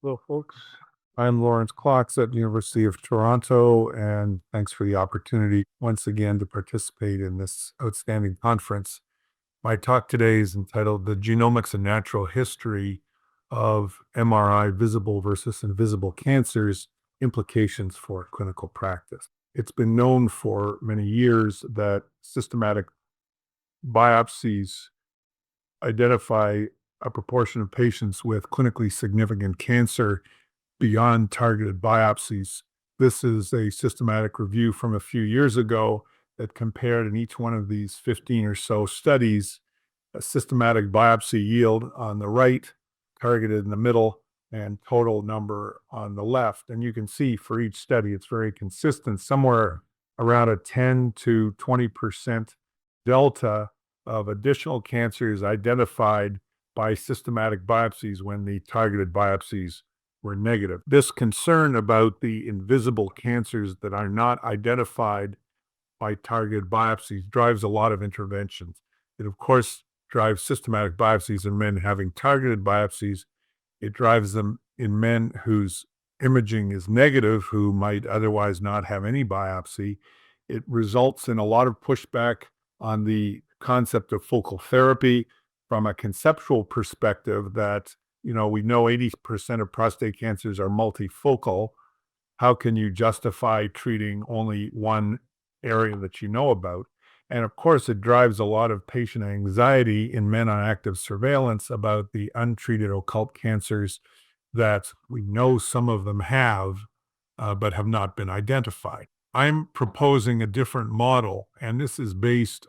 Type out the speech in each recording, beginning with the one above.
Hello, folks. I'm Laurence Klotz at the University of Toronto, and thanks for the opportunity once again to participate in this outstanding conference. My talk today is entitled The Genomics and Natural History of MRI-visible versus invisible cancers, Implications for Clinical Practice. It's been known for many years that systematic biopsies identify a proportion of patients with clinically significant cancer beyond targeted biopsies. This is a systematic review from a few years ago that compared in each one of these 15 or so studies a systematic biopsy yield on the right, targeted in the middle, and total number on the left. And you can see for each study, it's very consistent, somewhere around a 10 to 20% delta of additional cancers identified by systematic biopsies when the targeted biopsies were negative. This concern about the invisible cancers that are not identified by targeted biopsies drives a lot of interventions. It, of course, drives systematic biopsies in men having targeted biopsies. It drives them in men whose imaging is negative, who might otherwise not have any biopsy. It results in a lot of pushback on the concept of focal therapy from a conceptual perspective that, we know 80% of prostate cancers are multifocal. How can you justify treating only one area that you know about? And of course, it drives a lot of patient anxiety in men on active surveillance about the untreated occult cancers that we know some of them have, but have not been identified. I'm proposing a different model, and this is based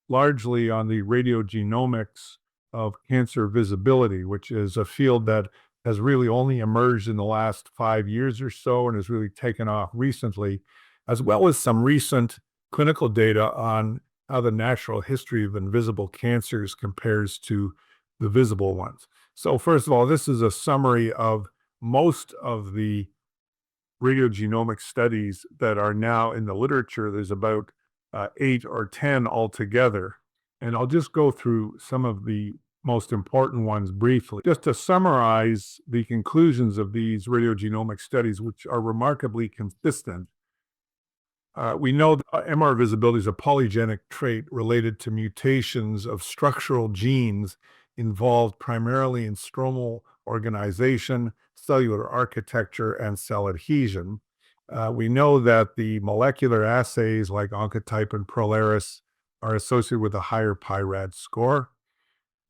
largely on the radiogenomics of cancer visibility, which is a field that has really only emerged in the last 5 years or so and has really taken off recently, as well as some recent clinical data on how the natural history of invisible cancers compares to the visible ones. So first of all, this is a summary of most of the radiogenomic studies that are now in the literature. There's about 8 or 10 altogether. And I'll just go through some of the most important ones briefly. Just to summarize the conclusions of these radiogenomic studies, which are remarkably consistent. We know that MR visibility is a polygenic trait related to mutations of structural genes involved primarily in stromal organization, cellular architecture, and cell adhesion. We know that the molecular assays like Oncotype and Prolaris are associated with a higher PIRAD score.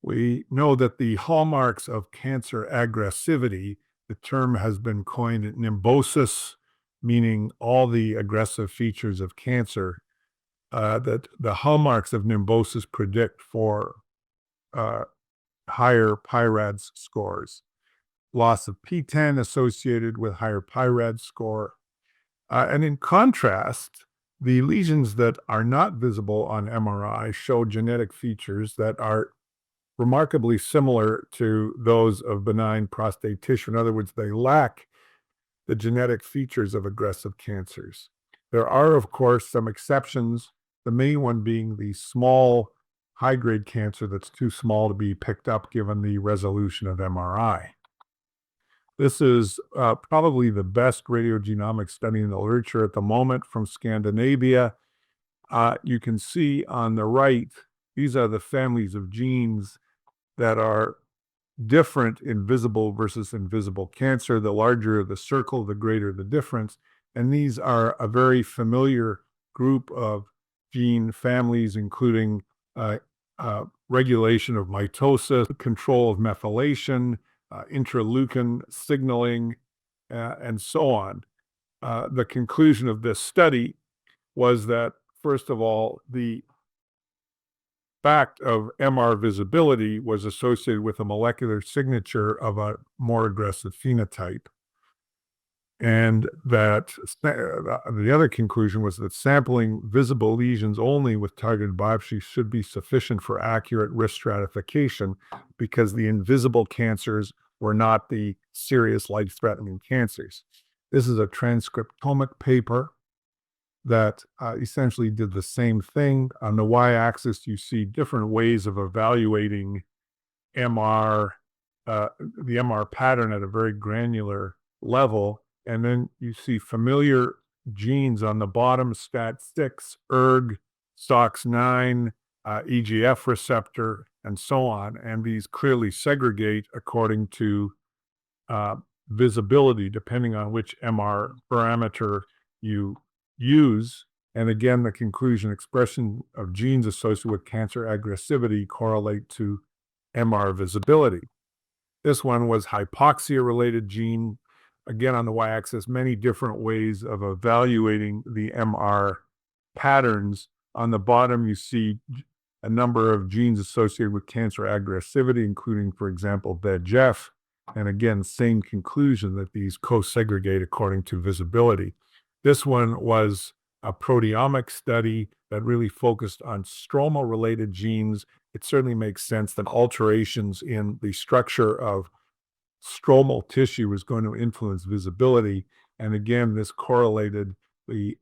We know that the hallmarks of cancer aggressivity, the term has been coined nimbosis, meaning all the aggressive features of cancer, that the hallmarks of nimbosis predict for higher PIRAD scores. Loss of P10 associated with higher PIRAD score. And in contrast, the lesions that are not visible on MRI show genetic features that are remarkably similar to those of benign prostate tissue. In other words, they lack the genetic features of aggressive cancers. There are, of course, some exceptions, the main one being the small high-grade cancer that's too small to be picked up given the resolution of MRI. This is probably the best radiogenomic study in the literature at the moment from Scandinavia. You can see on the right, these are the families of genes that are different in visible versus invisible cancer. The larger the circle, the greater the difference. And these are a very familiar group of gene families, including regulation of mitosis, control of methylation, interleukin signaling, and so on. The conclusion of this study was that, first of all, the fact of MR visibility was associated with a molecular signature of a more aggressive phenotype. And that the other conclusion was that sampling visible lesions only with targeted biopsy should be sufficient for accurate risk stratification because the invisible cancers were not the serious life-threatening cancers. This is a transcriptomic paper that essentially did the same thing. On the y-axis, you see different ways of evaluating MR the MR pattern at a very granular level. And then you see familiar genes on the bottom, STAT6, ERG, SOX9, EGF receptor, and so on. And these clearly segregate according to uh, visibility, depending on which MR parameter you use. And again, the conclusion expression of genes associated with cancer aggressivity correlate to MR visibility. This one was hypoxia-related gene. Again, on the y-axis, many different ways of evaluating the MR patterns. On the bottom, you see a number of genes associated with cancer aggressivity, including, for example, VEGF. And again, same conclusion that these co-segregate according to visibility. This one was a proteomic study that really focused on stromal-related genes. It certainly makes sense that alterations in the structure of stromal tissue was going to influence visibility. And again, this correlated the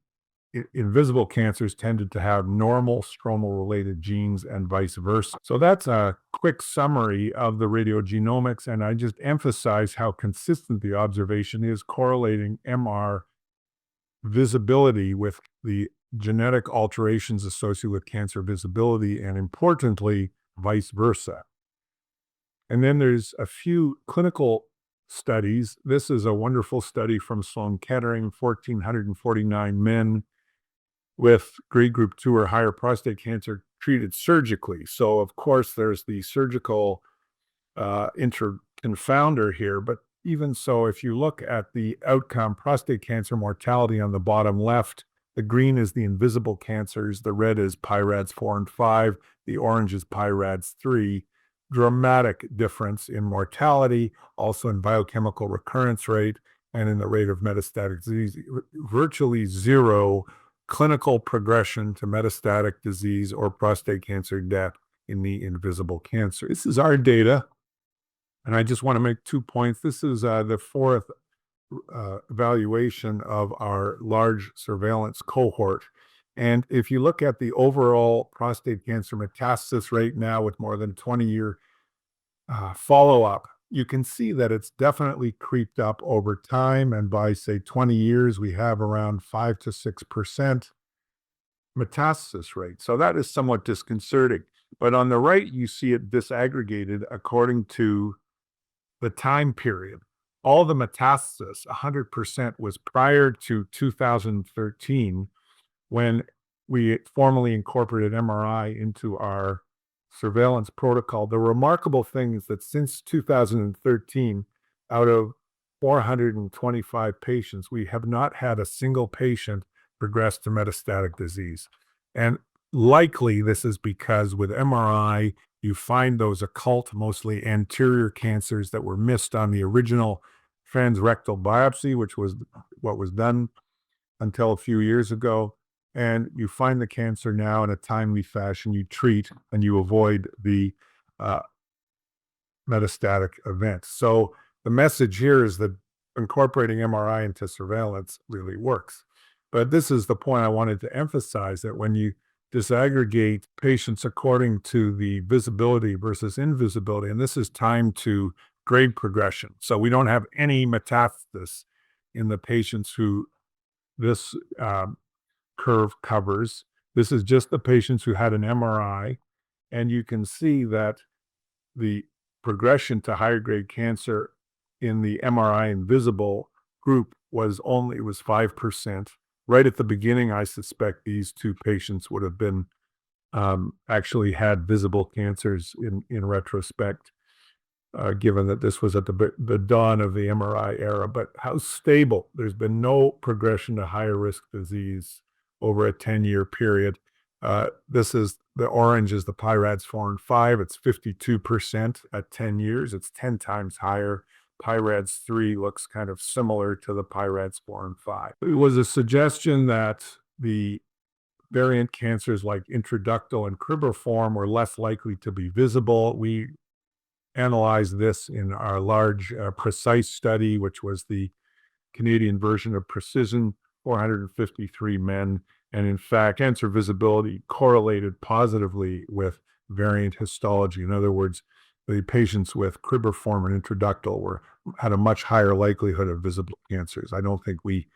invisible cancers tended to have normal stromal-related genes and vice versa. So that's a quick summary of the radiogenomics, and I just emphasize how consistent the observation is correlating MR visibility with the genetic alterations associated with cancer visibility, and importantly, vice versa. And then there's a few clinical studies. This is a wonderful study from Sloan Kettering, 1,449 men with grade group 2 or higher prostate cancer treated surgically. So, of course, there's the surgical interconfounder here, but even so, if you look at the outcome, prostate cancer mortality on the bottom left, the green is the invisible cancers, the red is PIRADS 4 and 5, the orange is PIRADS 3. Dramatic difference in mortality, also in biochemical recurrence rate, and in the rate of metastatic disease. Virtually zero clinical progression to metastatic disease or prostate cancer death in the invisible cancer. This is our data. And I just want to make 2 points. This is the fourth evaluation of our large surveillance cohort. And if you look at the overall prostate cancer metastasis rate now with more than 20-year follow-up, you can see that it's definitely creeped up over time. And by, say, 20 years, we have around 5 to 6% metastasis rate. So that is somewhat disconcerting. But on the right, you see it disaggregated according to the time period. All the metastasis, 100%, was prior to 2013, when we formally incorporated MRI into our surveillance protocol. The remarkable thing is that since 2013, out of 425 patients, we have not had a single patient progress to metastatic disease. And likely this is because with MRI, you find those occult, mostly anterior cancers that were missed on the original transrectal biopsy, which was what was done until a few years ago. And you find the cancer now in a timely fashion, you treat, and you avoid the metastatic events. So the message here is that incorporating MRI into surveillance really works. But this is the point I wanted to emphasize, that when you disaggregate patients according to the visibility versus invisibility, and this is time to grade progression. So we don't have any metastasis in the patients who this curve covers. This is just the patients who had an MRI, and you can see that the progression to higher grade cancer in the MRI-invisible group was 5%. Right at the beginning, I suspect these two patients would have been actually had visible cancers in retrospect, given that this was at the dawn of the MRI era. But how stable! There's been no progression to higher risk disease over a 10-year period. This is the orange is the PIRADS 4 and 5. It's 52% at 10 years. It's 10 times higher. PIRADS 3 looks kind of similar to the PIRADS 4 and 5. It was a suggestion that the variant cancers like intraductal and cribriform were less likely to be visible. We analyzed this in our large PRECISE study, which was the Canadian version of Precision, 453 men. And in fact, cancer visibility correlated positively with variant histology. In other words, the patients with cribriform and intraductal had a much higher likelihood of visible cancers. I don't think we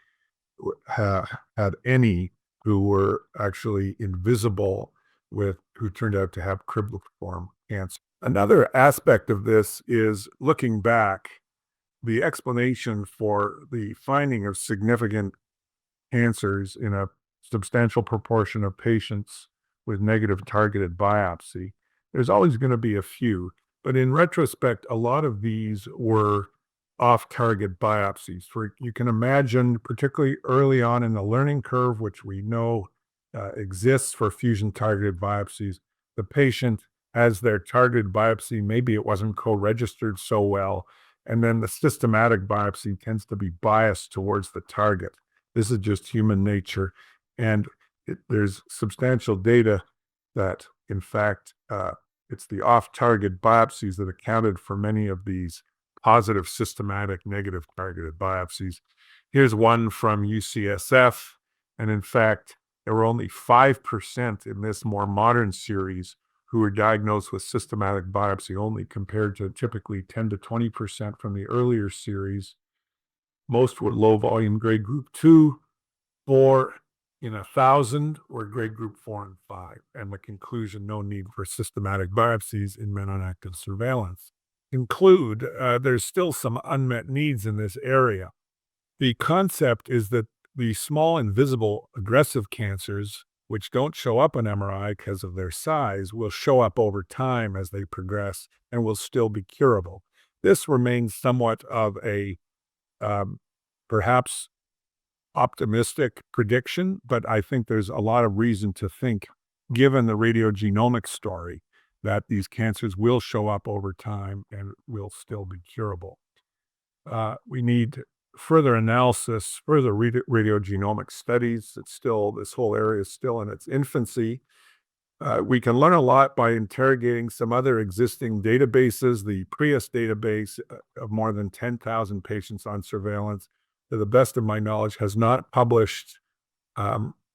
had any who were actually invisible who turned out to have cribriform cancer. Another aspect of this is looking back, the explanation for the finding of significant cancers in a substantial proportion of patients with negative targeted biopsy. There's always going to be a few, but in retrospect, a lot of these were off-target biopsies. You can imagine, particularly early on in the learning curve, which we know exists for fusion-targeted biopsies, the patient has their targeted biopsy, maybe it wasn't co-registered so well, and then the systematic biopsy tends to be biased towards the target. This is just human nature. And there's substantial data that, in fact, it's the off-target biopsies that accounted for many of these positive systematic negative targeted biopsies. Here's one from UCSF. And in fact, there were only 5% in this more modern series who were diagnosed with systematic biopsy only, compared to typically 10 to 20% from the earlier series. Most were low volume grade group 2, 4 in 1,000 were grade group 4 and 5. And the conclusion, no need for systematic biopsies in men on active surveillance. Conclude, there's still some unmet needs in this area. The concept is that the small invisible aggressive cancers, which don't show up on MRI because of their size, will show up over time as they progress and will still be curable. This remains somewhat of a perhaps optimistic prediction, but I think there's a lot of reason to think, given the radiogenomic story, that these cancers will show up over time and will still be curable. We need further analysis, further radiogenomic studies. This whole area is still in its infancy. We can learn a lot by interrogating some other existing databases. The Prius database of more than 10,000 patients on surveillance, to the best of my knowledge, has not published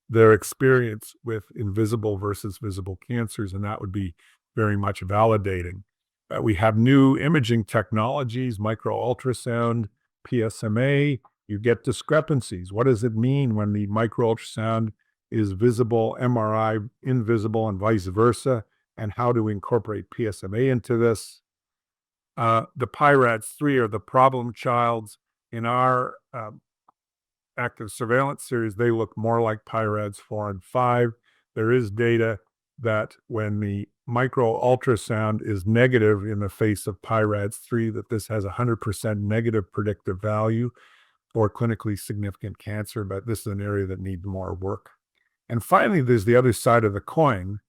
their experience with invisible versus visible cancers, and that would be very much validating. We have new imaging technologies, micro-ultrasound, PSMA. You get discrepancies. What does it mean when the micro-ultrasound is visible, MRI invisible, and vice versa, and how to incorporate PSMA into this? The PIRADS-3 are the problem childs. In our active surveillance series, they look more like PIRADS-4 and 5. There is data that when the micro-ultrasound is negative in the face of PIRADS-3, that this has 100% negative predictive value for clinically significant cancer, but this is an area that needs more work. And finally, there's the other side of the coin.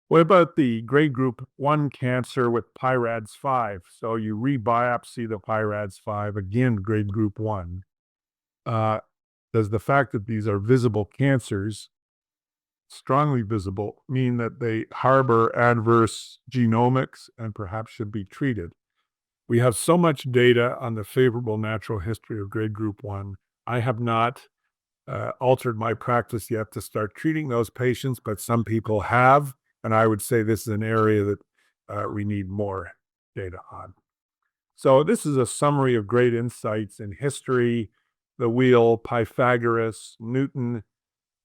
What about the grade group 1 cancer with PIRADS-5? So you rebiopsy the PIRADS-5, again, grade group 1. Does the fact that these are visible cancers, strongly visible, mean that they harbor adverse genomics and perhaps should be treated? We have so much data on the favorable natural history of grade group 1. I have not altered my practice yet to start treating those patients, but some people have. And I would say this is an area that we need more data on. So this is a summary of great insights in history: the wheel, Pythagoras, Newton,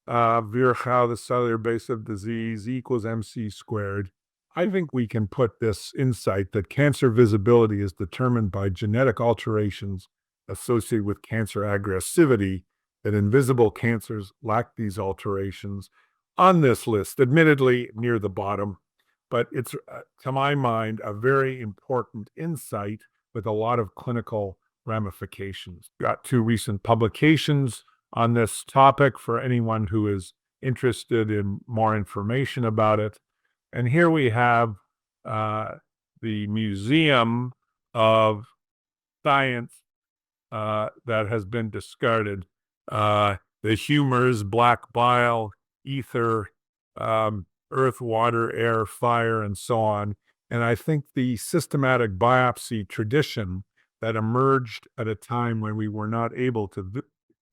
Virchow, the cellular base of disease, equals MC squared. I think we can put this insight that cancer visibility is determined by genetic alterations associated with cancer aggressivity, that invisible cancers lack these alterations, on this list, admittedly near the bottom, but it's, to my mind, a very important insight with a lot of clinical ramifications. Got 2 recent publications on this topic for anyone who is interested in more information about it. And here we have the Museum of Science that has been discarded. The humors, black bile, ether, earth, water, air, fire, and so on. And I think the systematic biopsy tradition that emerged at a time when we were not able to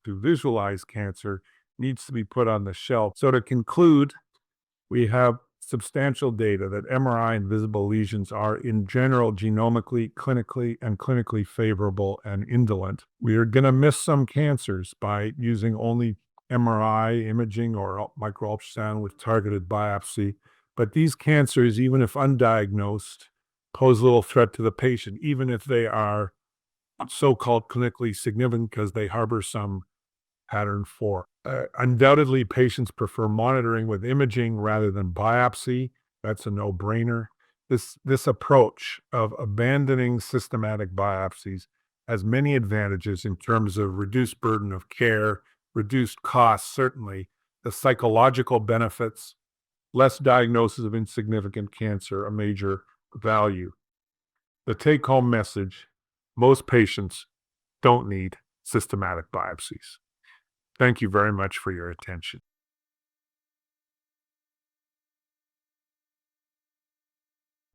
visualize cancer needs to be put on the shelf. So to conclude, we have substantial data that MRI-invisible lesions are in general genomically, clinically, and clinically favorable and indolent. We are going to miss some cancers by using only MRI imaging or micro-ultrasound with targeted biopsy. But these cancers, even if undiagnosed, pose little threat to the patient, even if they are so-called clinically significant because they harbor some pattern 4. Undoubtedly, patients prefer monitoring with imaging rather than biopsy. That's a no-brainer. This approach of abandoning systematic biopsies has many advantages in terms of reduced burden of care, reduced costs, certainly, the psychological benefits, less diagnosis of insignificant cancer, a major value. The take-home message: most patients don't need systematic biopsies. Thank you very much for your attention.